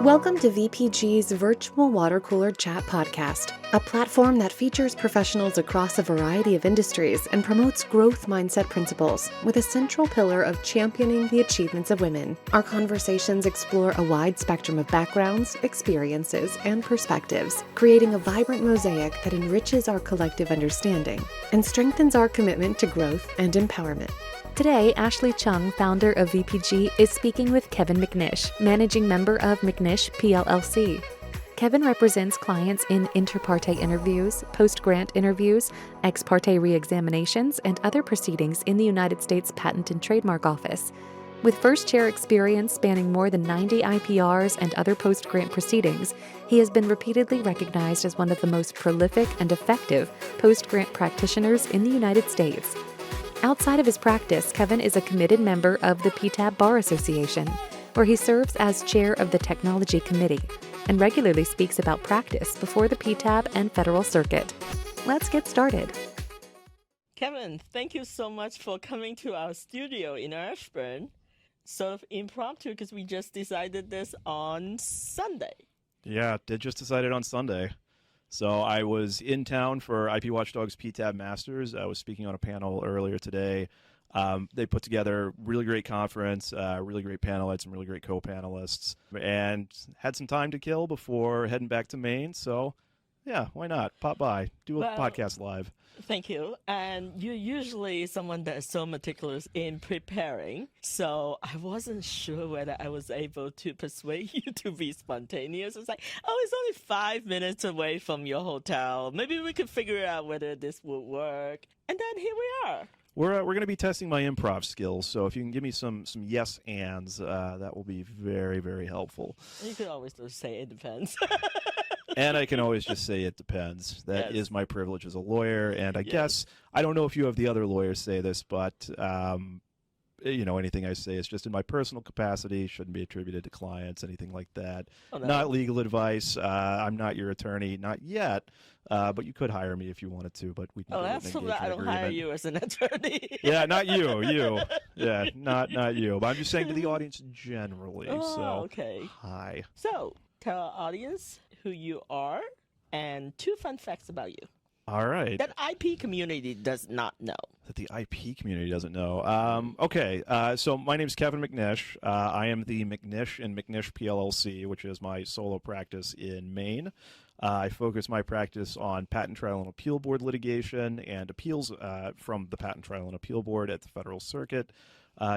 Welcome to VPG's Virtual Water Cooler Chat Podcast, a platform that features professionals across a variety of industries and promotes growth mindset principles with a central pillar of championing the achievements of women. Our conversations explore a wide spectrum of backgrounds, experiences, and perspectives, creating a vibrant mosaic that enriches our collective understanding and strengthens our commitment to growth and empowerment. Today, Ashley Chung, founder of VPG, is speaking with Kevin McNish, managing member of McNish PLLC. Kevin represents clients in inter parte interviews, post-grant interviews, ex parte reexaminations, and other proceedings in the United States Patent and Trademark Office. With first-chair experience spanning more than 90 IPRs and other post-grant proceedings, he has been repeatedly recognized as one of the most prolific and effective post-grant practitioners in the United States. Outside of his practice, Kevin is a committed member of the PTAB Bar Association, where he serves as chair of the Technology Committee and regularly speaks about practice before the PTAB and Federal Circuit. Let's get started. Kevin, thank you so much for coming to our studio in Ashburn. Sort of impromptu because we just decided this on Sunday. Yeah, did just decided on Sunday. So I was in town for IP Watchdog's PTAB Masters. I was speaking on a panel earlier today. They put together a really great conference, really great panel, had some really great co-panelists, and had some time to kill before heading back to Maine. So, yeah, why not? Pop by, do a podcast live. Thank you. And you're usually someone that is so meticulous in preparing, so I wasn't sure whether I was able to persuade you to be spontaneous. It's like, oh, it's only 5 minutes away from your hotel. Maybe we could figure out whether this would work. And then here we are. We're going to be testing my improv skills, so if you can give me some yes ands, that will be very, very helpful. You could always just say it depends. And I can always just say it depends. That is my privilege as a lawyer. And I guess, I don't know if you have the other lawyers say this, but, anything I say is just in my personal capacity, shouldn't be attributed to clients, anything like that. Oh, no. Not legal advice. I'm not your attorney, not yet. But you could hire me if you wanted to, but we can that's so that I don't hire you as an attorney. Yeah, not you. Yeah, not you. But I'm just saying to the audience generally. Oh, so, okay. Hi. So, tell our audience who you are and 2 fun facts about you. All right. That IP community does not know. That the IP community doesn't know. Okay, so my name is Kevin McNish. I am the McNish and McNish PLLC, which is my solo practice in Maine. I focus my practice on patent trial and appeal board litigation and appeals from the patent trial and appeal board at the Federal Circuit.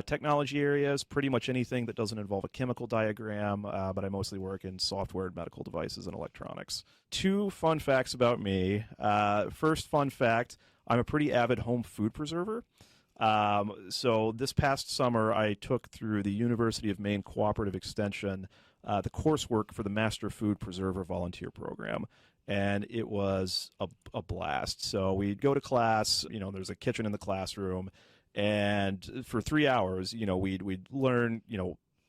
Technology areas, pretty much anything that doesn't involve a chemical diagram, but I mostly work in software, medical devices, and electronics. 2 fun facts about me. First fun fact, I'm a pretty avid home food preserver. So this past summer, I took through the University of Maine Cooperative Extension the coursework for the Master Food Preserver Volunteer Program. And it was a blast. So we'd go to class, there's a kitchen in the classroom, and for 3 hours, we'd learn,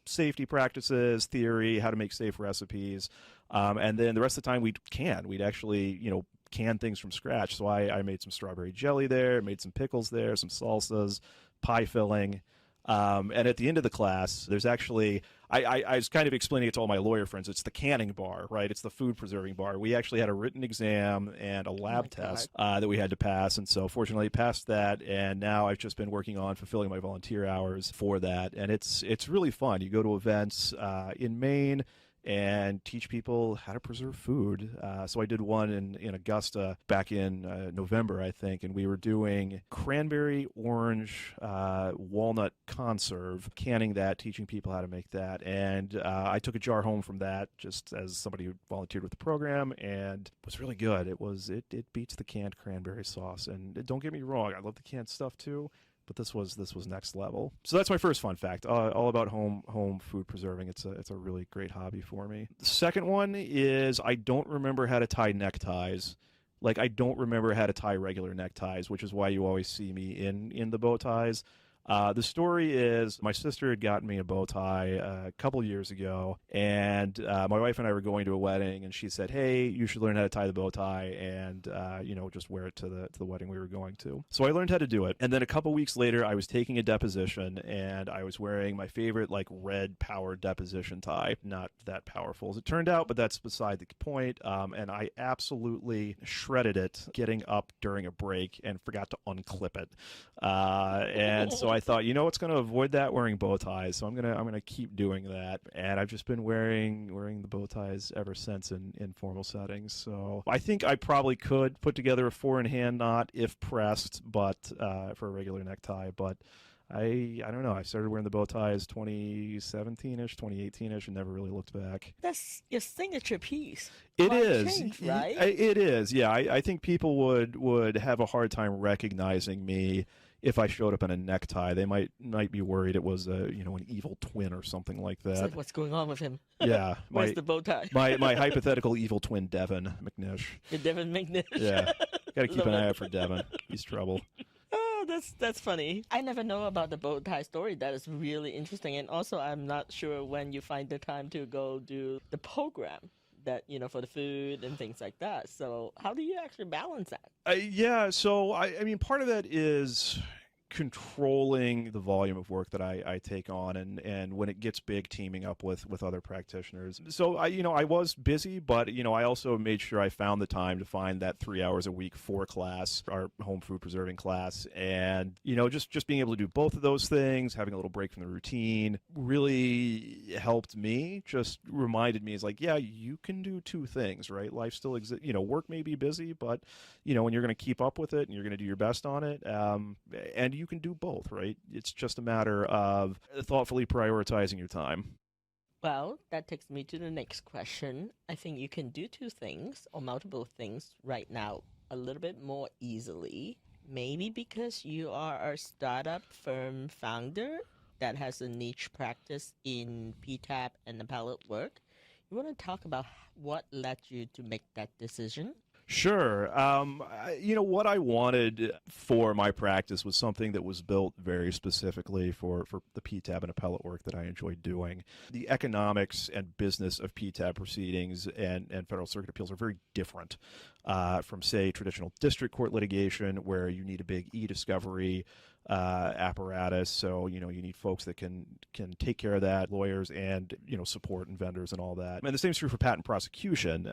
safety practices, theory, how to make safe recipes. And then the rest of the time we'd actually, can things from scratch. So I made some strawberry jelly there, made some pickles there, some salsas, pie filling. And at the end of the class, there's actually, I was kind of explaining it to all my lawyer friends. It's the canning bar, right? It's the food preserving bar. We actually had a written exam and a lab test that we had to pass. And so fortunately passed that. And now I've just been working on fulfilling my volunteer hours for that. And it's really fun. You go to events in Maine and teach people how to preserve food. So I did one in Augusta back in November, I think, and we were doing cranberry, orange, walnut conserve, canning that, teaching people how to make that. And I took a jar home from that just as somebody who volunteered with the program, and it was really good. It beats the canned cranberry sauce. And don't get me wrong, I love the canned stuff too. But this was next level. So that's my first fun fact, all about home food preserving. It's a really great hobby for me. The second one is I don't remember how to tie neckties. Like, I don't remember how to tie regular neckties, which is why you always see me in the bow ties. The story is my sister had gotten me a bow tie a couple years ago, and my wife and I were going to a wedding, and she said, hey, you should learn how to tie the bow tie and, just wear it to the wedding we were going to. So I learned how to do it. And then a couple weeks later, I was taking a deposition, and I was wearing my favorite, red power deposition tie. Not that powerful as it turned out, but that's beside the point. And I absolutely shredded it getting up during a break and forgot to unclip it. And so I thought, what's going to avoid that? Wearing bow ties. So I'm gonna keep doing that. And I've just been wearing the bow ties ever since in formal settings. So I think I probably could put together a 4-in-hand knot if pressed, but for a regular necktie. But I don't know. I started wearing the bow ties 2017-ish, 2018-ish, and never really looked back. That's your signature piece. It is, change, right? It is. Yeah, I think people would have a hard time recognizing me if I showed up in a necktie. They might be worried it was an evil twin or something like that. It's like, what's going on with him? Yeah. Where's the bow tie? my hypothetical evil twin, Devin McNish. The Devin McNish. Yeah. Got to keep an eye out for Devin. He's trouble. Oh, that's funny. I never know about the bow tie story. That is really interesting. And also, I'm not sure when you find the time to go do the program that, for the food and things like that. So how do you actually balance that? Yeah. So, I mean, part of that is controlling the volume of work that I take on, and when it gets big, teaming up with other practitioners. So I was busy, but I also made sure I found the time to find that 3 hours a week for class, our home food preserving class, and just being able to do both of those things, having a little break from the routine, really helped me. Just reminded me, you can do two things, right? Life still exists. Work may be busy, but when you're going to keep up with it and you're going to do your best on it, and you can do both, right? It's just a matter of thoughtfully prioritizing your time. Well, that takes me to the next question. I think you can do two things or multiple things right now a little bit more easily. Maybe because you are a startup firm founder that has a niche practice in PTAB and appellate work. You want to talk about what led you to make that decision? Sure. What I wanted for my practice was something that was built very specifically for the PTAB and appellate work that I enjoyed doing. The economics and business of PTAB proceedings and Federal Circuit appeals are very different from, say, traditional district court litigation, where you need a big e-discovery apparatus. So, you need folks that can take care of that, lawyers and, support and vendors and all that. And the same is true for patent prosecution,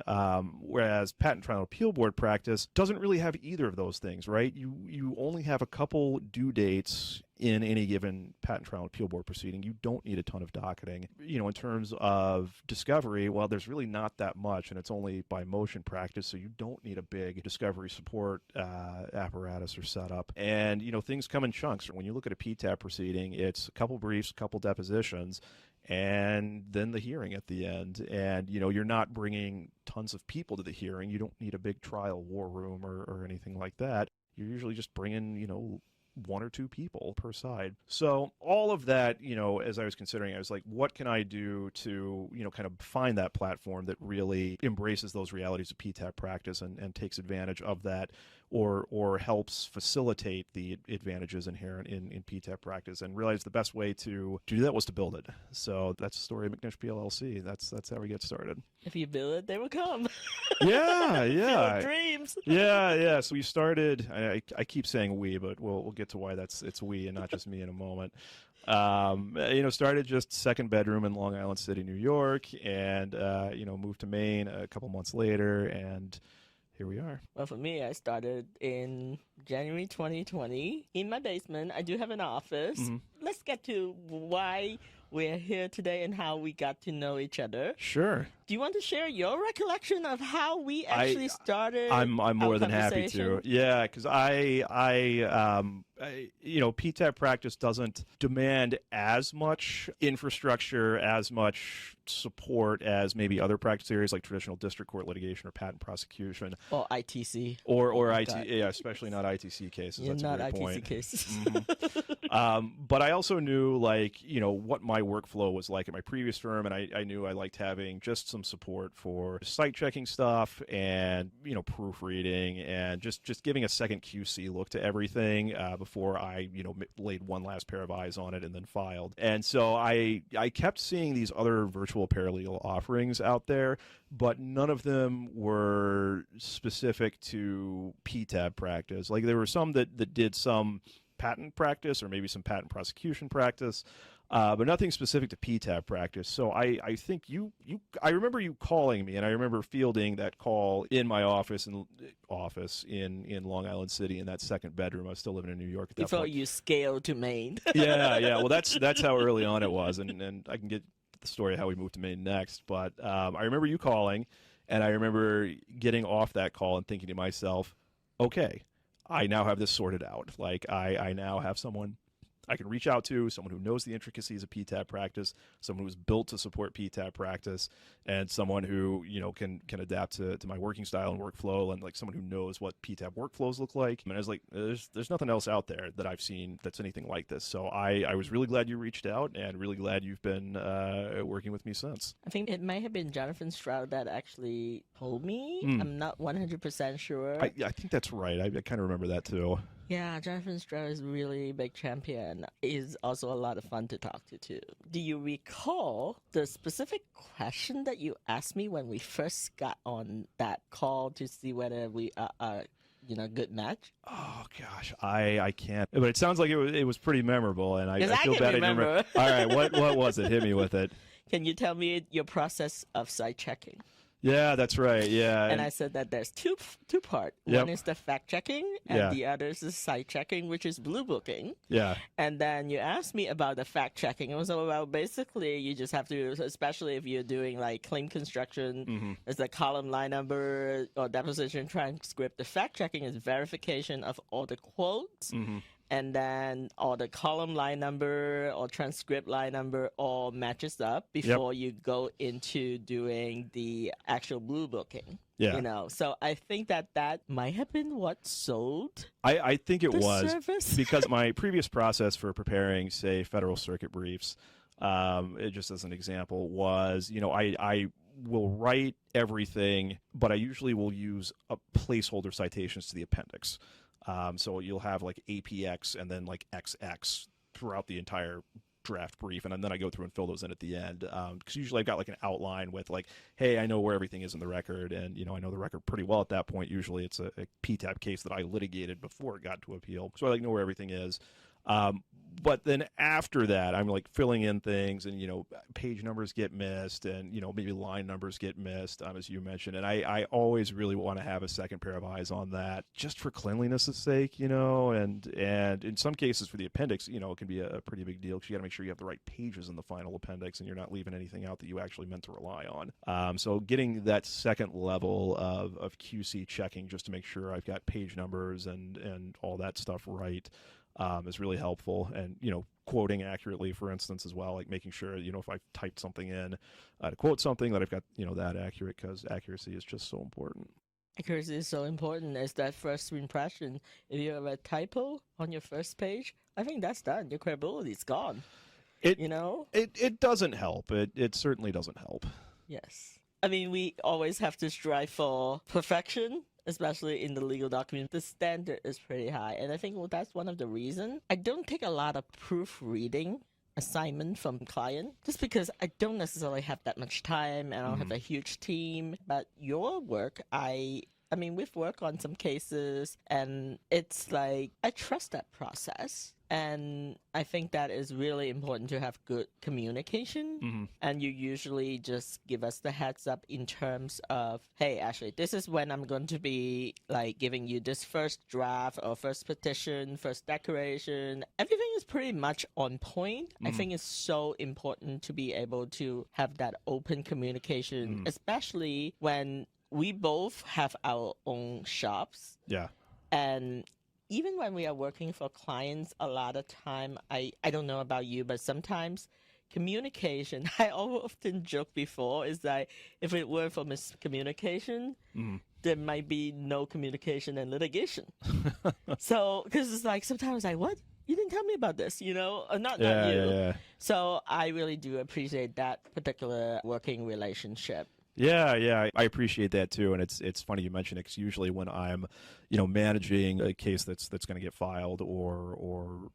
whereas patent trial and appeal board practice doesn't really have either of those things, right? You only have a couple due dates in any given patent trial and appeal board proceeding. You don't need a ton of docketing. In terms of discovery, well, there's really not that much, and it's only by motion practice, so you don't need a big discovery support apparatus or setup. And, things come in chunks. When you look at a PTAB proceeding, it's a couple briefs, a couple depositions, and then the hearing at the end. And, you're not bringing tons of people to the hearing. You don't need a big trial war room or anything like that. You're usually just bringing, one or two people per side. So all of that, as I was considering, I was like, what can I do to, kind of find that platform that really embraces those realities of PTAB practice and takes advantage of that, or helps facilitate the advantages inherent in PTAB practice, and realized the best way to do that was to build it. So that's the story of McNish PLLC. That's how we get started. If you build it, they will come. Yeah. Dreams. Yeah. So we started, I keep saying we, but we'll get to why it's we and not just me in a moment. Started just second bedroom in Long Island City, New York, and, moved to Maine a couple months later, and here we are. Well, for me, I started in January 2020 in my basement. I do have an office. Mm-hmm. Let's get to why we're here today and how we got to know each other. Sure. Do you want to share your recollection of how we actually started? I'm more than happy to. Yeah, because PTAB practice doesn't demand as much infrastructure, as much support as maybe other practice areas like traditional district court litigation or patent prosecution. Or ITC. Or IT, yeah, especially not ITC cases. Yeah, that's not a great ITC point. cases. Mm-hmm. But I also knew, what my my workflow was like at my previous firm, and I knew I liked having just some support for site checking stuff and, proofreading and just giving a second QC look to everything before I, laid one last pair of eyes on it and then filed. And so I kept seeing these other virtual paralegal offerings out there, but none of them were specific to PTAB practice. Like there were some that did some patent practice or maybe some patent prosecution practice, but nothing specific to PTAB practice. So I think I remember you calling me, and I remember fielding that call in my office in Long Island City in that second bedroom. I was still living in New York at that Before point. you scaled to Maine. Yeah. Well, that's how early on it was, and I can get the story of how we moved to Maine next. But I remember you calling, and I remember getting off that call and thinking to myself, okay, I now have this sorted out. Like I now have someone I can reach out to, someone who knows the intricacies of PTAB practice, someone who's built to support PTAB practice, and someone who can adapt to my working style and workflow, and like someone who knows what PTAB workflows look like. And I was like, there's nothing else out there that I've seen that's anything like this. So I was really glad you reached out, and really glad you've been working with me since. I think it might have been Jonathan Stroud that actually told me. I'm not 100% sure. I think that's right. I kind of remember that too. Yeah, Jonathan Stroud is really a big champion. He's also a lot of fun to talk to, too. Do you recall the specific question that you asked me when we first got on that call to see whether we are good match? Oh, gosh, I can't. But it sounds like it was pretty memorable, and I feel bad I remember. All right, what was it? Hit me with it. Can you tell me your process of site checking? Yeah, that's right. Yeah. And I said that there's two part. Yep. One is the fact checking, and the other is the site checking, which is blue booking. Yeah. And then you asked me about the fact checking. It was about basically you just have to, especially if you're doing like claim construction, there's a column line number or deposition transcript. The fact checking is verification of all the quotes. And then all the column line number or transcript line number all matches up before you go into doing the actual blue booking. Yeah. So I think that might have been what sold. I think it was service. Because my previous process for preparing, say, Federal Circuit briefs, just as an example, was, I will write everything, but I usually will use placeholder citations to the appendix. So you'll have like APX and then like XX throughout the entire draft brief, and then I go through and fill those in at the end. Because usually I've got like an outline with like, hey, I know where everything is in the record, and I know the record pretty well at that point. Usually it's a PTAB case that I litigated before it got to appeal, so I know where everything is. But then after that, I'm like filling in things, and page numbers get missed, and maybe line numbers get missed, as you mentioned. And I always really want to have a second pair of eyes on that, just for cleanliness' sake, and in some cases for the appendix, it can be a pretty big deal because you got to make sure you have the right pages in the final appendix, and you're not leaving anything out that you actually meant to rely on. So getting that second level of QC checking just to make sure I've got page numbers and all that stuff right. Is really helpful, and quoting accurately, for instance, as well, like making sure if I've typed something in to quote something that I've got that accurate, because accuracy is just so important. Accuracy is so important. As that first impression, if you have a typo on your first page, I think that's done. Your credibility is gone. It doesn't help. It certainly doesn't help. Yes, I mean we always have to strive for perfection. Especially in the legal document, the standard is pretty high. And I think that's one of the reasons. I don't take a lot of proofreading assignment from client just because I don't necessarily have that much time and I don't have a huge team. But your work, I mean, we've worked on some cases and it's like, I trust that process. And I think that is really important to have good communication. And you usually just give us the heads up in terms of, hey, actually, this is when I'm going to be like giving you this first draft or first petition, first declaration. Everything is pretty much on point. I think it's so important to be able to have that open communication, especially when we both have our own shops. Yeah. And even when we are working for clients, a lot of time, I don't know about you, but sometimes communication, I often joke before, is that if it were for miscommunication, there might be no communication and litigation. So, because it's like, sometimes like, what? you didn't tell me about this, not Yeah, you. yeah. So I really do appreciate that particular working relationship. Yeah, I appreciate that too, and it's funny you mention it because usually when I'm, managing a case that's going to get filed or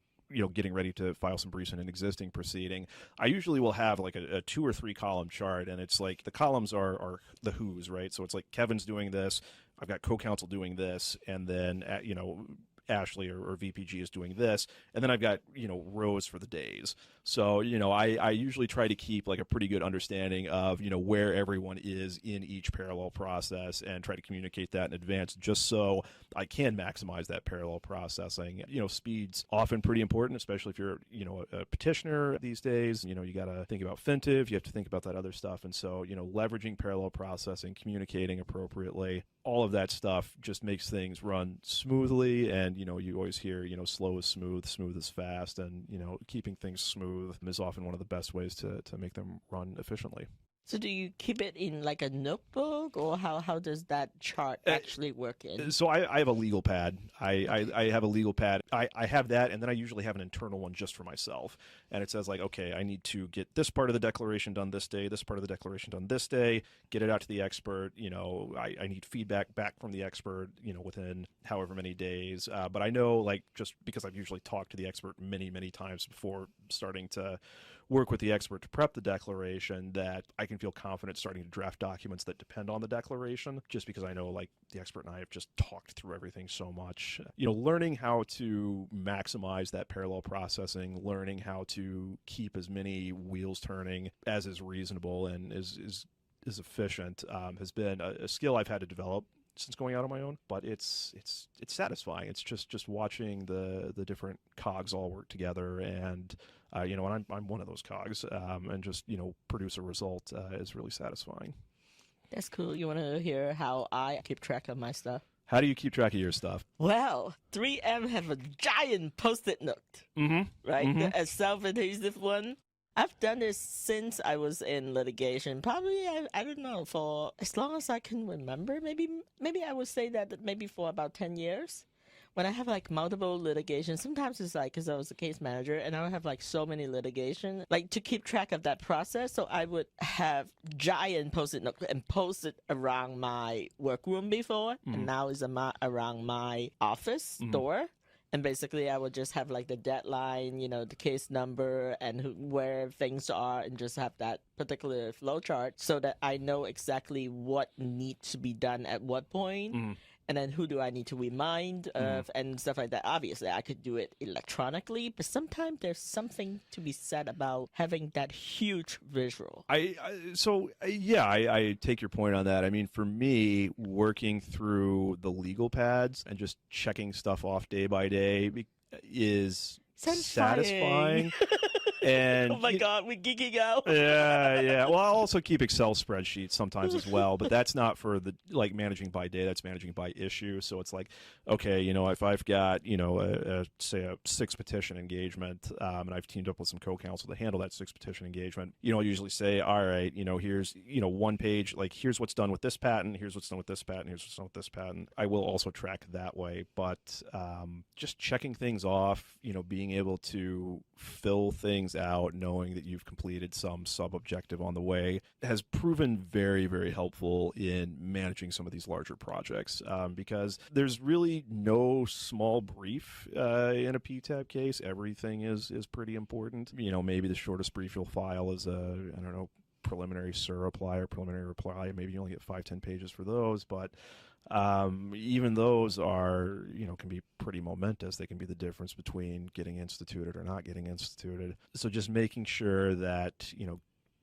getting ready to file some briefs in an existing proceeding, I usually will have like a 2 or 3 column chart, and it's like the columns are the who's, right? So it's like Kevin's doing this, I've got co-counsel doing this, and then Ashley or VPG is doing this, and then I've got rows for the days. So I usually try to keep like a pretty good understanding of where everyone is in each parallel process and try to communicate that in advance, just so I can maximize that parallel processing. Speed's often pretty important, especially if you're a petitioner these days. You got to think about fintive, you have to think about that other stuff, and so leveraging parallel processing, communicating appropriately, all of that stuff just makes things run smoothly. And you always hear slow is smooth, smooth is fast, and keeping things smooth is often one of the best ways to make them run efficiently. So do you keep it in like a notebook, or how does that chart actually work in? So I have a legal pad. I have a legal pad. I have that, and then I usually have an internal one just for myself. And it says like, okay, I need to get this part of the declaration done this day, this part of the declaration done this day, get it out to the expert. I need feedback back from the expert, within however many days. But I know, like, just because I've usually talked to the expert many, many times before starting to work with the expert to prep the declaration, that I can feel confident starting to draft documents that depend on the declaration, just because I know like the expert and I have just talked through everything so much. Learning how to maximize that parallel processing, learning how to keep as many wheels turning as is reasonable and is efficient, has been a skill I've had to develop since going out on my own, but it's satisfying. It's just watching the different cogs all work together, and and I'm one of those cogs, and just produce a result is really satisfying. That's cool. You want to hear how I keep track of my stuff? How do you keep track of your stuff? Well, 3M have a giant post-it note, right? Mm-hmm. The self-adhesive one. I've done this since I was in litigation. Probably, I don't know, for as long as I can remember. Maybe I would say that maybe for about 10 years. When I have like multiple litigation, sometimes it's like, because I was a case manager and I would have like so many litigation, like to keep track of that process. So I would have giant post-it note and post it around my workroom before, and now it's around my office door. And basically, I would just have like the deadline, the case number and where things are, and just have that particular flow chart so that I know exactly what needs to be done at what point. And then who do I need to remind of and stuff like that. Obviously, I could do it electronically, but sometimes there's something to be said about having that huge visual. I take your point on that. I mean, for me, working through the legal pads and just checking stuff off day by day is satisfying. And oh my God, we're geeking out. Yeah. Well, I'll also keep Excel spreadsheets sometimes as well, but that's not for the managing by day. That's managing by issue. So it's like, okay, if I've got say a 6 petition engagement, and I've teamed up with some co-counsel to handle that 6 petition engagement, I'll usually say, all right, here's one page, like here's what's done with this patent, here's what's done with this patent, here's what's done with this patent. I will also track that way, but just checking things off, being able to fill things out, knowing that you've completed some sub-objective on the way, has proven very, very helpful in managing some of these larger projects, because there's really no small brief in a PTAB case. Everything is pretty important. Maybe the shortest brief you'll file is preliminary surreply or preliminary reply. Maybe you only get 5-10 pages for those, but even those are, can be pretty momentous. They can be the difference between getting instituted or not getting instituted. So just making sure that,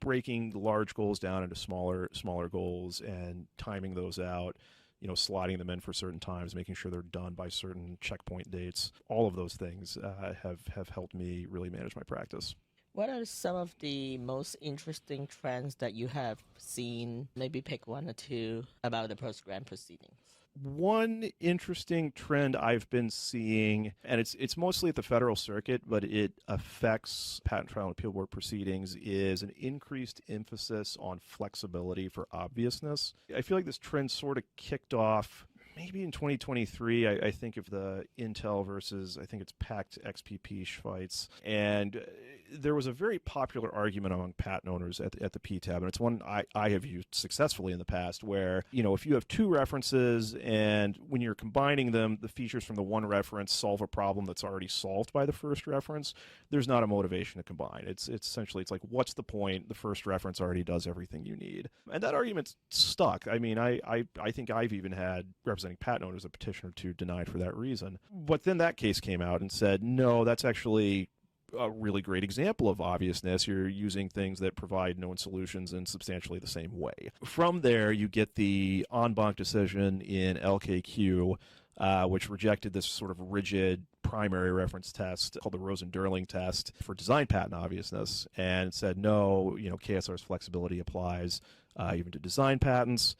breaking large goals down into smaller goals and timing those out, slotting them in for certain times, making sure they're done by certain checkpoint dates. All of those things have helped me really manage my practice. What are some of the most interesting trends that you have seen? Maybe pick 1 or 2 about the post-grant proceedings. One interesting trend I've been seeing, and it's mostly at the Federal Circuit, but it affects Patent Trial and Appeal Board proceedings, is an increased emphasis on flexibility for obviousness. I feel like this trend sort of kicked off maybe in 2023, I think of the Intel versus, I think it's Pact XPP Schweitz. And there was a very popular argument among patent owners at the PTAB, and it's one I have used successfully in the past, where, if you have two references and when you're combining them, the features from the one reference solve a problem that's already solved by the first reference, there's not a motivation to combine. It's essentially, it's like, what's the point? The first reference already does everything you need. And that argument's stuck. I mean, I think I've even had, representing patent owners, a petition or two denied for that reason. But then that case came out and said, no, that's actually a really great example of obviousness. You're using things that provide known solutions in substantially the same way. From there, you get the en banc decision in LKQ, which rejected this sort of rigid primary reference test called the Rosen-Durling test for design patent obviousness, and said, no, KSR's flexibility applies even to design patents.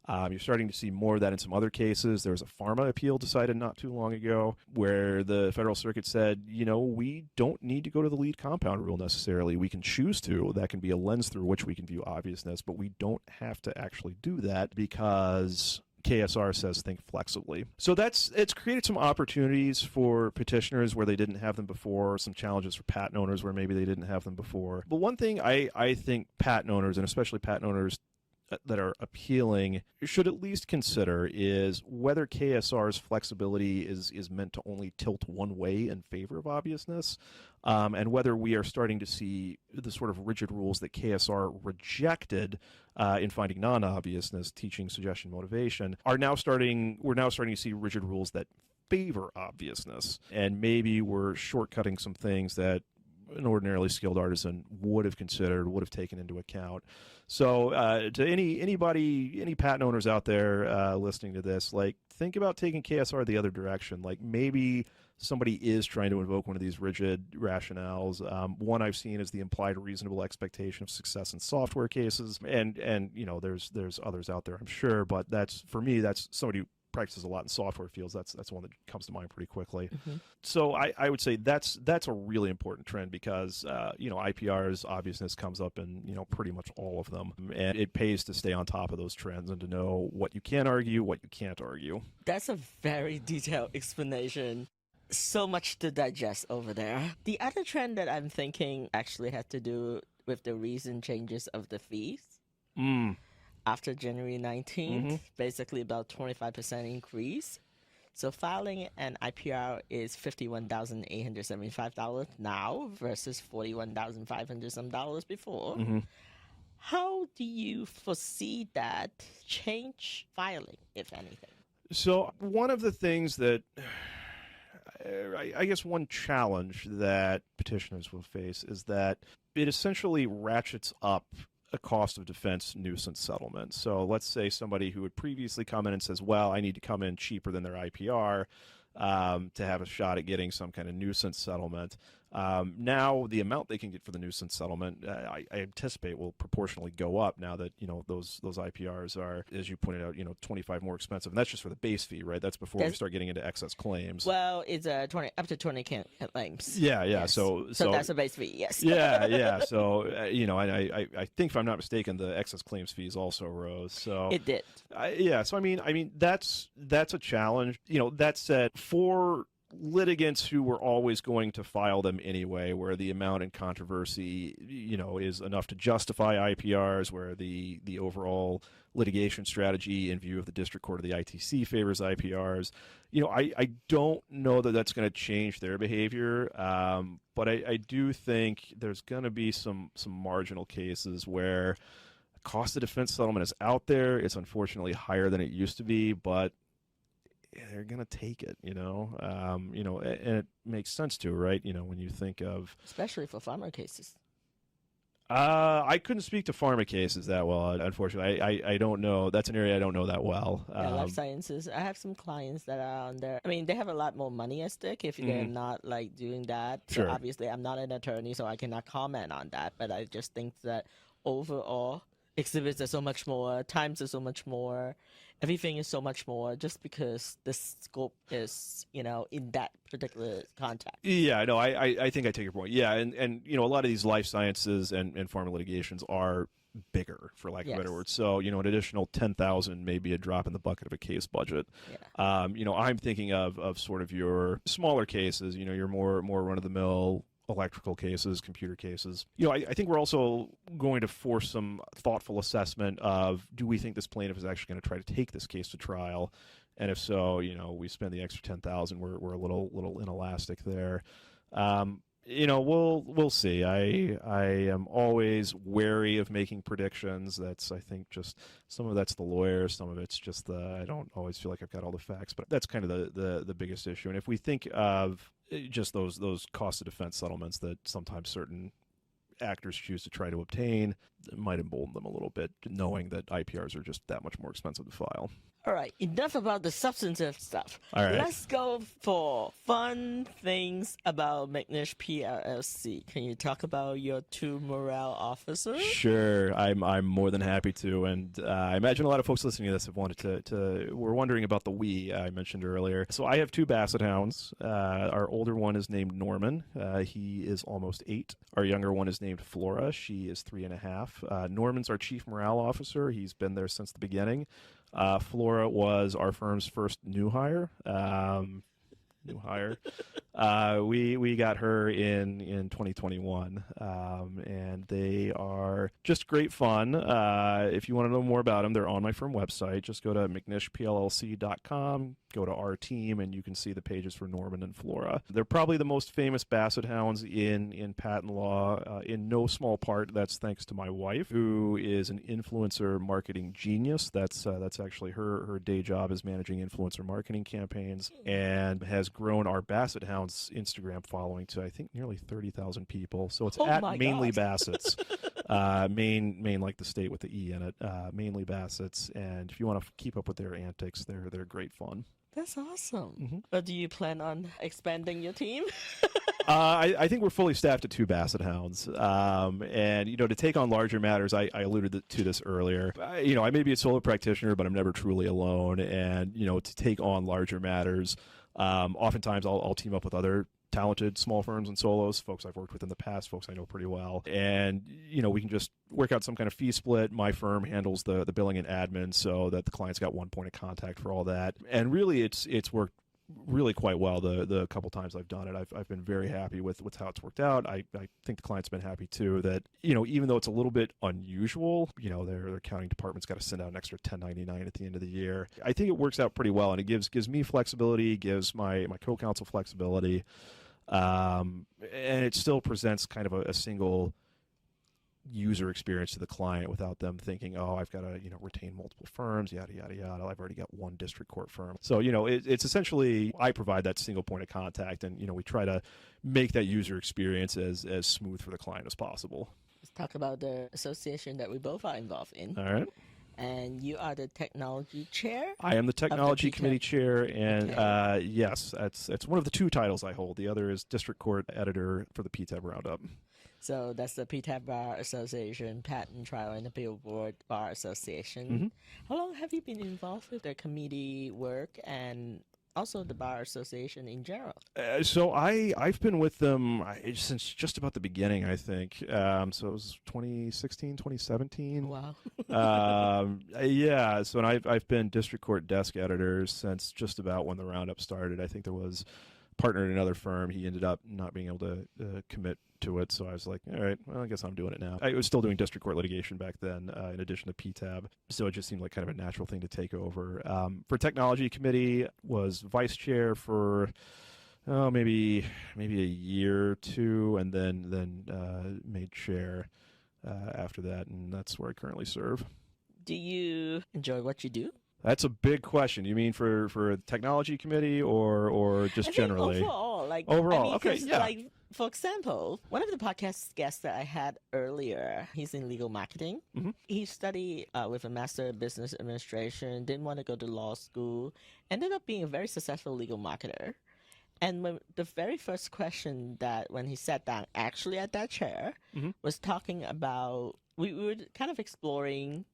You're starting to see more of that in some other cases. There was a pharma appeal decided not too long ago where the Federal Circuit said, we don't need to go to the lead compound rule necessarily. We can choose to. That can be a lens through which we can view obviousness, but we don't have to actually do that because KSR says think flexibly. So it's created some opportunities for petitioners where they didn't have them before, some challenges for patent owners where maybe they didn't have them before. But one thing I think patent owners, and especially patent owners that are appealing, should at least consider is whether KSR's flexibility is meant to only tilt one way in favor of obviousness, and whether we are starting to see the sort of rigid rules that KSR rejected in finding non-obviousness, teaching, suggestion, motivation, we're now starting to see rigid rules that favor obviousness, and maybe we're shortcutting some things that an ordinarily skilled artisan would have considered, would have taken into account. So to any patent owners out there listening to this, think about taking KSR the other direction. Maybe somebody is trying to invoke one of these rigid rationales. One I've seen is the implied reasonable expectation of success in software cases, and there's others out there, I'm sure, but that's somebody who practices a lot in software fields. That's one that comes to mind pretty quickly. Mm-hmm. So I would say that's a really important trend because IPRs obviousness comes up in pretty much all of them, and it pays to stay on top of those trends and to know what you can argue, what you can't argue. That's a very detailed explanation. So much to digest over there. The other trend that I'm thinking actually had to do with the recent changes of the fees. After January 19th, basically about 25% increase. So filing an IPR is $51,875 now versus $41,500 some dollars before. Mm-hmm. How do you foresee that change filing, if anything? So one of the things that, I guess one challenge that petitioners will face is that it essentially ratchets up a cost of defense nuisance settlement. So let's say somebody who had previously come in and says, well, I need to come in cheaper than their IPR to have a shot at getting some kind of nuisance settlement. Now the amount they can get for the nuisance settlement, I anticipate will proportionally go up now that, those IPRs are, as you pointed out, 25 more expensive. And that's just for the base fee, right? That's before we start getting into excess claims. Well, it's up to 20 claims. Yeah. Yes. So that's a base fee. Yes. Yeah. So, I think if I'm not mistaken, the excess claims fees also rose. So it did. So, I mean, that's a challenge. That said, for litigants who were always going to file them anyway, where the amount in controversy, is enough to justify IPRs, where the overall litigation strategy in view of the district court of the ITC favors IPRs, I don't know that that's going to change their behavior, but I do think there's going to be some marginal cases where cost of defense settlement is out there. It's unfortunately higher than it used to be, but they're going to take it, and it makes sense to, right? When you think of, especially for pharma cases. I couldn't speak to pharma cases that well, unfortunately. I don't know. That's an area I don't know that well. Life sciences. I have some clients that are on there. I mean, they have a lot more money at stake if they're not doing that. Sure. So obviously, I'm not an attorney, so I cannot comment on that. But I just think that overall, exhibits are so much more, times are so much more, everything is so much more, just because the scope is, in that particular context. Yeah, no, I think I take your point. Yeah, and a lot of these life sciences and pharma litigations are bigger, for lack of a better Yes. word. So, an additional 10,000 may be a drop in the bucket of a case budget. Yeah. I'm thinking of sort of your smaller cases, your more run-of-the-mill electrical cases, computer cases. I think we're also going to force some thoughtful assessment of, do we think this plaintiff is actually going to try to take this case to trial? And if so, we spend the extra 10,000, we're a little inelastic there. We'll see. I am always wary of making predictions. I think just some of that's the lawyer, some of it's just I don't always feel like I've got all the facts, but that's kind of the biggest issue. And if we think of just those cost of defense settlements that sometimes certain actors choose to try to obtain, it might embolden them a little bit, knowing that IPRs are just that much more expensive to file. All right, enough about the substantive stuff. All right. Let's go for fun things about McNish PLLC. Can you talk about your two morale officers? Sure, I'm more than happy to, and I imagine a lot of folks listening to this have wanted to were wondering about the we I mentioned earlier. So I have two Basset Hounds. Our older one is named Norman. He is almost 8. Our younger one is named Flora. She is 3.5. Norman's our chief morale officer. He's been there since the beginning. Flora was our firm's first new hire. We got her in 2021, and they are just great fun. If you want to know more about them, they're on my firm website. Just go to mcnishpllc.com, go to our team, and you can see the pages for Norman and Flora. They're probably the most famous Basset Hounds in patent law. In no small part, that's thanks to my wife, who is an influencer marketing genius. That's actually her day job is managing influencer marketing campaigns, and has grown our Basset Hounds Instagram following to, I think, nearly 30,000 people. So it's at mainly Bassets. Maine like the state with the E in it. Mainly Bassets. And if you want to keep up with their antics, they're great fun. That's awesome. Mm-hmm. But do you plan on expanding your team? I think we're fully staffed at 2 Basset Hounds. And, to take on larger matters, I alluded to this earlier. I may be a solo practitioner, but I'm never truly alone. And, to take on larger matters, oftentimes I'll team up with other talented small firms and solos, folks I've worked with in the past, folks I know pretty well. And, we can just work out some kind of fee split. My firm handles the billing and admin so that the client's got one point of contact for all that. And really, it's worked really quite well the couple times I've done it. I've been very happy with how it's worked out. I think the client's been happy too that, even though it's a little bit unusual, their accounting department's got to send out an extra 1099 at the end of the year. I think it works out pretty well, and it gives me flexibility, gives my co-counsel flexibility, and it still presents kind of a single user experience to the client without them thinking, oh, I've got to retain multiple firms, yada yada yada. I've already got one district court firm. So it's essentially, I provide that single point of contact, and we try to make that user experience as smooth for the client as possible. Let's talk about the association that we both are involved in. All right. And you are the technology chair? I am the technology committee chair, and Okay. yes, it's one of the 2 titles I hold. The other is district court editor for the PTAB Roundup. So that's the PTAB Bar Association, Patent Trial and Appeal Board Bar Association. Mm-hmm. How long have you been involved with the committee work and also the Bar Association in general? So I've been with them since just about the beginning, I think. So it was 2016, 2017. Wow. Yeah. So I've been district court desk editor since just about when the Roundup started. I think there was a partner in another firm. He ended up not being able to commit to it, so I was like, all right, well, I guess I'm doing it now. I was still doing district court litigation back then, in addition to PTAB, so it just seemed like kind of a natural thing to take over. For technology committee, was vice chair for maybe a year or 2, and then made chair after that, and that's where I currently serve. Do you enjoy what you do? That's a big question. You mean for the technology committee or just generally? Overall, okay, yeah. For example, one of the podcast guests that I had earlier, he's in legal marketing. Mm-hmm. He studied with a Master of Business Administration, didn't want to go to law school, ended up being a very successful legal marketer. And when the very first question that when he sat down actually at that chair Mm-hmm. was talking about, we were kind of exploring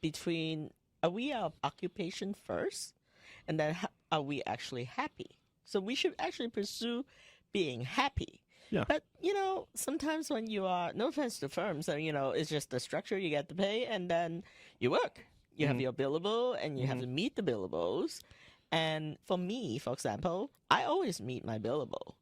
between, are we our occupation first? And then are we actually happy? So we should actually pursue being happy. Yeah. But, sometimes when you are, no offense to firms, it's just the structure, you get to pay, and then you work. You have your billable, and you have to meet the billables. And for me, for example, I always meet my billable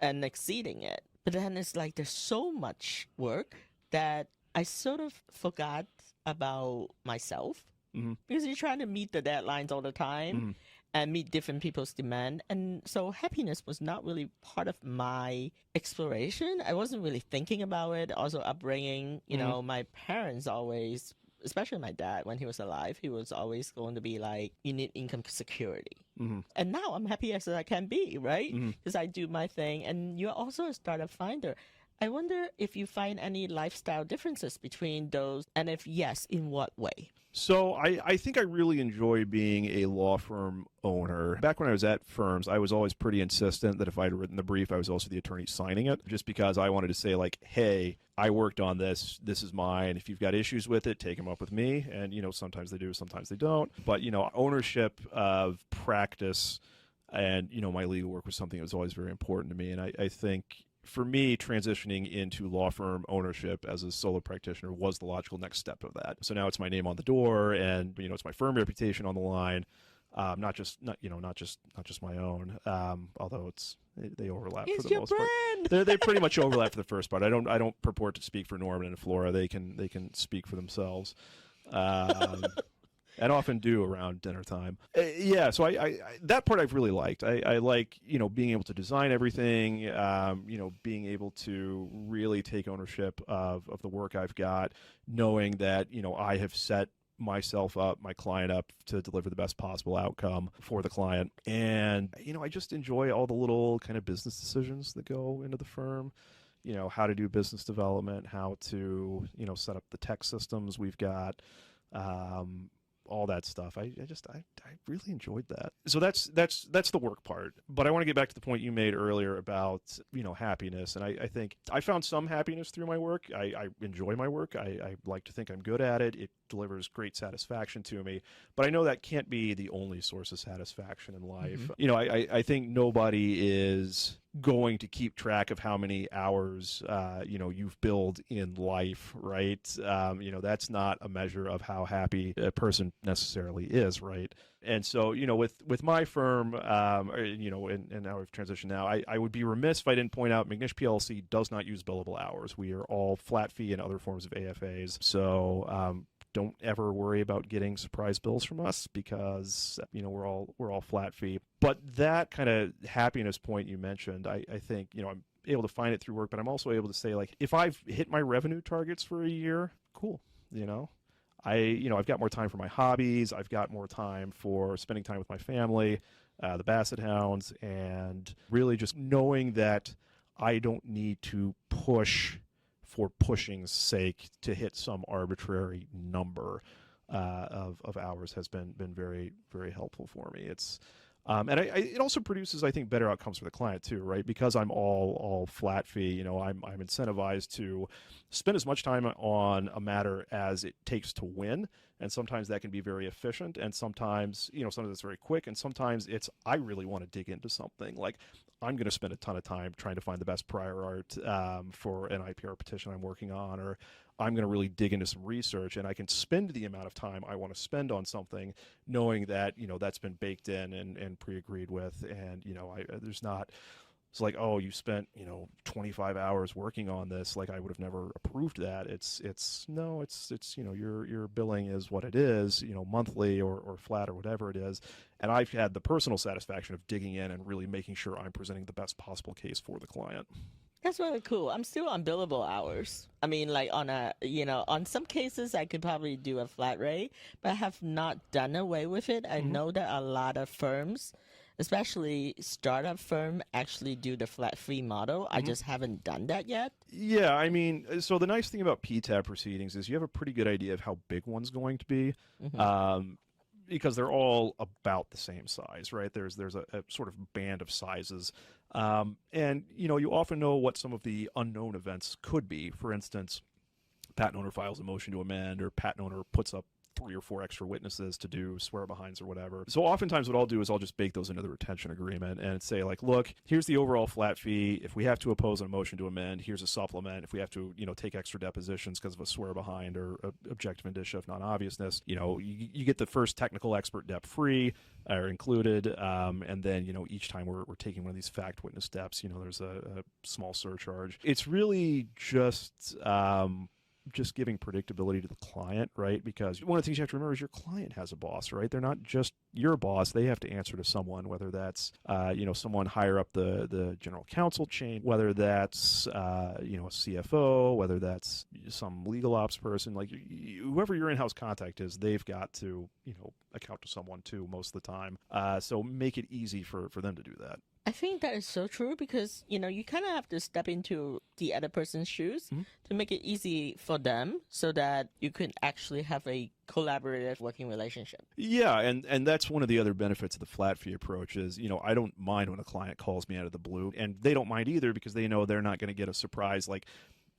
and exceeding it. But then it's like there's so much work that I sort of forgot about myself because you're trying to meet the deadlines all the time and meet different people's demand. And so happiness was not really part of my exploration. I wasn't really thinking about it. Also upbringing, my parents always, especially my dad, when he was alive, he was always going to be like, you need income security. And now I'm happy as I can be, right? Because I do my thing. And you're also a startup finder. I wonder if you find any lifestyle differences between those, and if yes, in what way? So I think I really enjoy being a law firm owner. Back when I was at firms, I was always pretty insistent that if I had written the brief, I was also the attorney signing it, just because I wanted to say, like, hey, I worked on this. This is mine. If you've got issues with it, take them up with me. And, sometimes they do, sometimes they don't. But, ownership of practice and, my legal work was something that was always very important to me. And I think for me, transitioning into law firm ownership as a solo practitioner was the logical next step of that. So now it's my name on the door, and it's my firm reputation on the line, not just my own. Although they overlap for the most part. They pretty much overlap for the first part. I don't purport to speak for Norman and Flora. They can speak for themselves. And often do around dinner time. So I that part I've really liked. I like, being able to design everything, being able to really take ownership of the work I've got, knowing that, I have set myself up, my client up to deliver the best possible outcome for the client. And, I just enjoy all the little kind of business decisions that go into the firm. How to do business development, how to, set up the tech systems we've got, all that stuff. I really enjoyed that. So that's the work part. But I want to get back to the point you made earlier about, happiness. And I think I found some happiness through my work. I enjoy my work. I like to think I'm good at it. It delivers great satisfaction to me. But I know that can't be the only source of satisfaction in life. I think nobody is going to keep track of how many hours you've billed in life, right? That's not a measure of how happy a person necessarily is, right? And so, with my firm, and now we've transitioned now, I would be remiss if I didn't point out McNish PLLC does not use billable hours. We are all flat fee and other forms of AFAs. So don't ever worry about getting surprise bills from us because, we're all flat fee. But that kind of happiness point you mentioned, I think, I'm able to find it through work, but I'm also able to say, like, if I've hit my revenue targets for a year, cool, I've got more time for my hobbies. I've got more time for spending time with my family, the Basset Hounds, and really just knowing that I don't need to push for pushing's sake to hit some arbitrary number of hours has been very, very helpful for me. It's and it also produces, I think, better outcomes for the client too, right? Because I'm all flat fee. I'm incentivized to spend as much time on a matter as it takes to win, and sometimes that can be very efficient, and sometimes sometimes it's very quick, and sometimes it's I really want to dig into something. Like I'm going to spend a ton of time trying to find the best prior art for an IPR petition I'm working on, or I'm going to really dig into some research, and I can spend the amount of time I want to spend on something knowing that, that's been baked in and pre-agreed with. And, there's not, it's like, oh, you spent, 25 hours working on this. Like I would have never approved that. It's your billing is what it is, monthly or flat or whatever it is. And I've had the personal satisfaction of digging in and really making sure I'm presenting the best possible case for the client. That's really cool. I'm still on billable hours. I mean, like on some cases I could probably do a flat rate, but I have not done away with it. I know that a lot of firms, especially startup firm, actually do the flat fee model. I just haven't done that yet. Yeah, I mean, so the nice thing about PTAB proceedings is you have a pretty good idea of how big one's going to be. Because they're all about the same size, right? There's a sort of band of sizes. And, you often know what some of the unknown events could be. For instance, patent owner files a motion to amend, or patent owner puts up 3 or 4 extra witnesses to do swear-behinds or whatever. So oftentimes what I'll do is I'll just bake those into the retention agreement and say, like, look, here's the overall flat fee. If we have to oppose a motion to amend, here's a supplement. If we have to, take extra depositions because of a swear-behind or objective indicia of non-obviousness, you get the first technical expert dep free or included, and then, each time we're taking one of these fact witness steps, there's a small surcharge. It's really just giving predictability to the client, right? Because one of the things you have to remember is your client has a boss, right? They're not just your boss. They have to answer to someone, whether that's, someone higher up the general counsel chain, whether that's, a CFO, whether that's some legal ops person, like whoever your in-house contact is, they've got to, account to someone too most of the time. So make it easy for them to do that. I think that is so true because, you kind of have to step into the other person's shoes to make it easy for them so that you can actually have a collaborative working relationship. Yeah, and that's one of the other benefits of the flat fee approach is, I don't mind when a client calls me out of the blue, and they don't mind either because they know they're not going to get a surprise like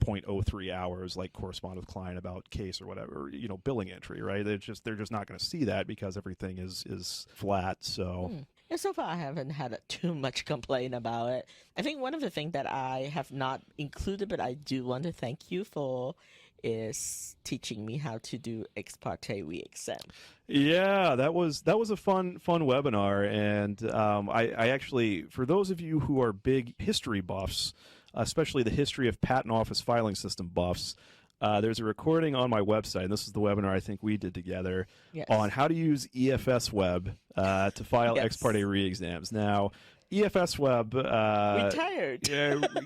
0.03 hours like correspond with client about case or whatever, billing entry, right? They're just not going to see that because everything is flat. So And so far, I haven't had too much complaint about it. I think one of the things that I have not included, but I do want to thank you for, is teaching me how to do ex parte re-exam. Yeah, that was a fun webinar, and I actually, for those of you who are big history buffs, especially the history of patent office filing system buffs, there's a recording on my website, and this is the webinar I think we did together, on how to use EFS Web to file ex parte re-exams. Now, EFS Web, retired.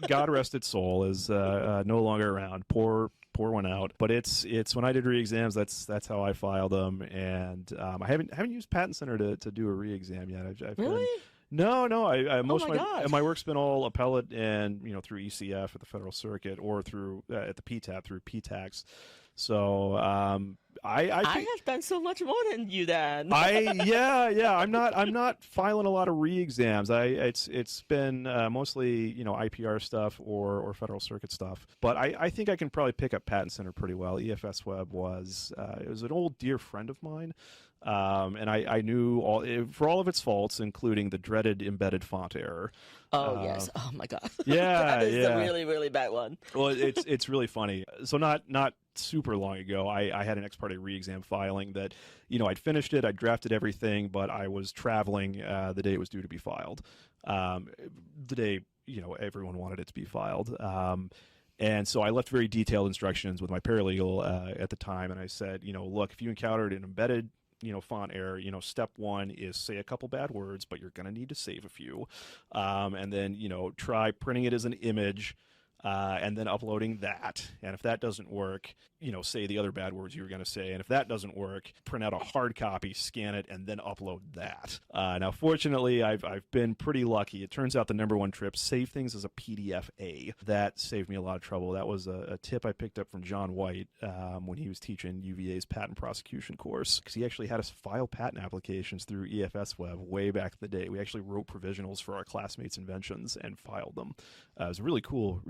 God rest its soul, is no longer around. Poor one out. But it's when I did re-exams, that's how I filed them, and I haven't used Patent Center to do a re-exam yet. I've really? No. Most oh of my work's been all appellate and through ECF at the Federal Circuit or through at the PTAB through PTAX. So I have done so much more than you then. I'm not filing a lot of re-exams. It's been mostly IPR stuff or Federal Circuit stuff. But I think I can probably pick up Patent Center pretty well. EFS Web was it was an old dear friend of mine. And I knew for all of its faults, including the dreaded embedded font error. Oh, yes. Oh, my God. Yeah, that is a really, really bad one. Well, it's really funny. So not super long ago, I had an ex parte re-exam filing that, I'd finished it, I'd drafted everything, but I was traveling the day it was due to be filed. The day, everyone wanted it to be filed. And so I left very detailed instructions with my paralegal at the time, and I said, look, if you encountered an embedded font error, step one is say a couple bad words, but you're going to need to save a few. And then, try printing it as an image and then uploading that. And if that doesn't work, say the other bad words you were going to say. And if that doesn't work, print out a hard copy, scan it, and then upload that. Now, fortunately, I've been pretty lucky. It turns out the number one trip, save things as a PDF-A. That saved me a lot of trouble. That was a tip I picked up from John White when he was teaching UVA's patent prosecution course, because he actually had us file patent applications through EFS Web way back in the day. We actually wrote provisionals for our classmates' inventions and filed them. It was a really cool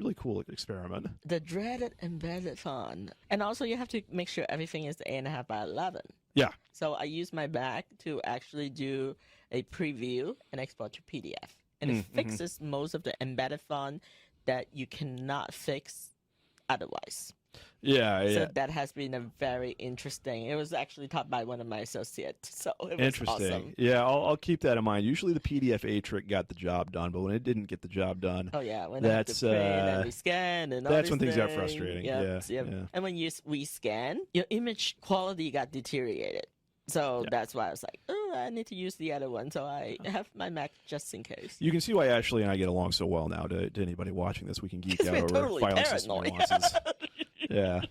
experiment. The dreaded embedded font. And also you have to make sure everything is 8.5 by 11. Yeah. So I use my Mac to actually do a preview and export to PDF. And it fixes most of the embedded font that you cannot fix otherwise. Yeah. So that has been a very interesting. It was actually taught by one of my associates, so it was interesting. awesome. Yeah, I'll keep that in mind. Usually the PDF-A trick got the job done, but when it didn't get the job done, when I have to print and rescan and all that's when things got frustrating. Yeah. And when you rescan, your image quality got deteriorated. So that's why I was like, I need to use the other one. So I have my Mac just in case. You can see why Ashley and I get along so well now. To anybody watching this, we can geek out over totally file system nuances. Yeah.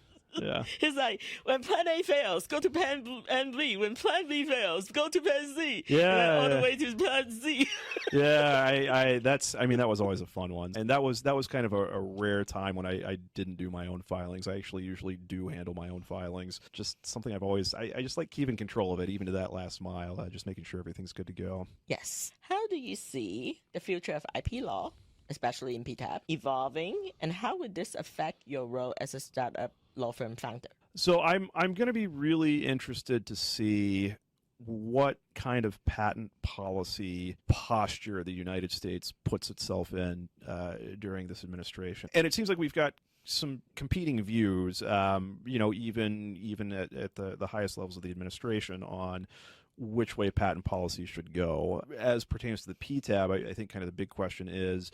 It's like, when plan A fails, go to plan B. When plan B fails, go to plan C. Yeah. All the way to plan Z. Yeah, that was always a fun one. And that was kind of a rare time when I didn't do my own filings. I actually usually do handle my own filings. Just something I've always, I just like keeping control of it, even to that last mile, just making sure everything's good to go. Yes. How do you see the future of IP law, especially in PTAB, evolving, and how would this affect your role as a startup law firm founder? So I'm going to be really interested to see what kind of patent policy posture the United States puts itself in during this administration. And it seems like we've got some competing views, even at the highest levels of the administration on which way patent policy should go. As pertains to the PTAB, I think kind of the big question is,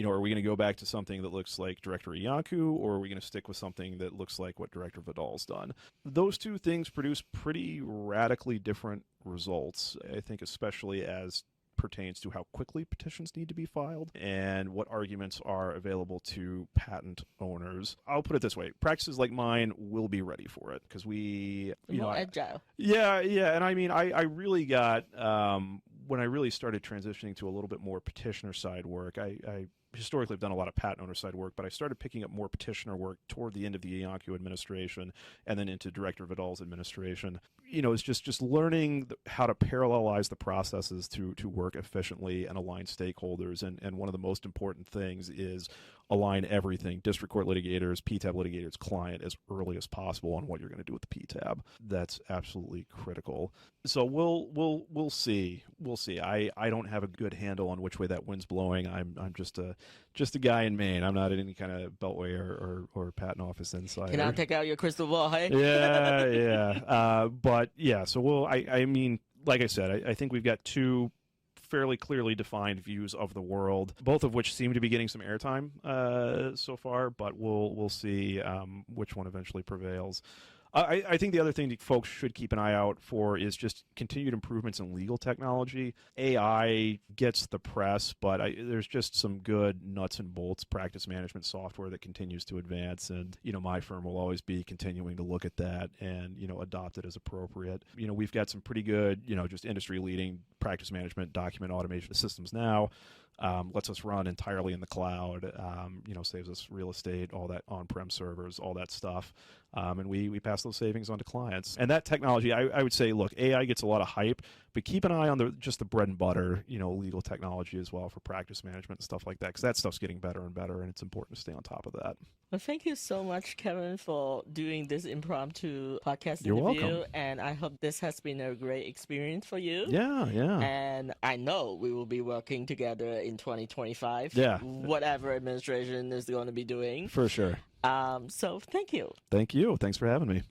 are we going to go back to something that looks like Director Iancu, or are we going to stick with something that looks like what Director Vidal's done? Those two things produce pretty radically different results, I think, especially as pertains to how quickly petitions need to be filed and what arguments are available to patent owners. I'll put it this way. Practices like mine will be ready for it because more agile. Yeah. And I mean, I really got, when I really started transitioning to a little bit more petitioner side work, I historically have done a lot of patent owner side work, but I started picking up more petitioner work toward the end of the Iancu administration and then into Director Vidal's administration. It's just learning how to parallelize the processes to work efficiently and align stakeholders. And one of the most important things is align everything, district court litigators, PTAB litigators, client, as early as possible on what you're going to do with the PTAB. That's absolutely critical. So we'll see. We'll see. I don't have a good handle on which way that wind's blowing. I'm just a guy in Maine. I'm not in any kind of beltway or patent office insider. Can I take out your crystal ball, hey? Yeah. But yeah, so I mean, like I said, I think we've got two fairly clearly defined views of the world, both of which seem to be getting some airtime so far, but we'll see which one eventually prevails. I think the other thing that folks should keep an eye out for is just continued improvements in legal technology. AI gets the press, but there's just some good nuts and bolts practice management software that continues to advance, and my firm will always be continuing to look at that and adopt it as appropriate. We've got some pretty good just industry leading practice management document automation systems now. Lets us run entirely in the cloud, saves us real estate, all that on-prem servers, all that stuff. And we pass those savings on to clients. And that technology, I would say, look, AI gets a lot of hype, but keep an eye on the bread and butter, legal technology as well for practice management and stuff like that, because that stuff's getting better and better, and it's important to stay on top of that. Well, thank you so much, Kevin, for doing this impromptu podcast You're interview. welcome. And I hope this has been a great experience for you. Yeah. And I know we will be working together in 2025. Yeah. Whatever administration is going to be doing. For sure. So thank you. Thank you. Thanks for having me.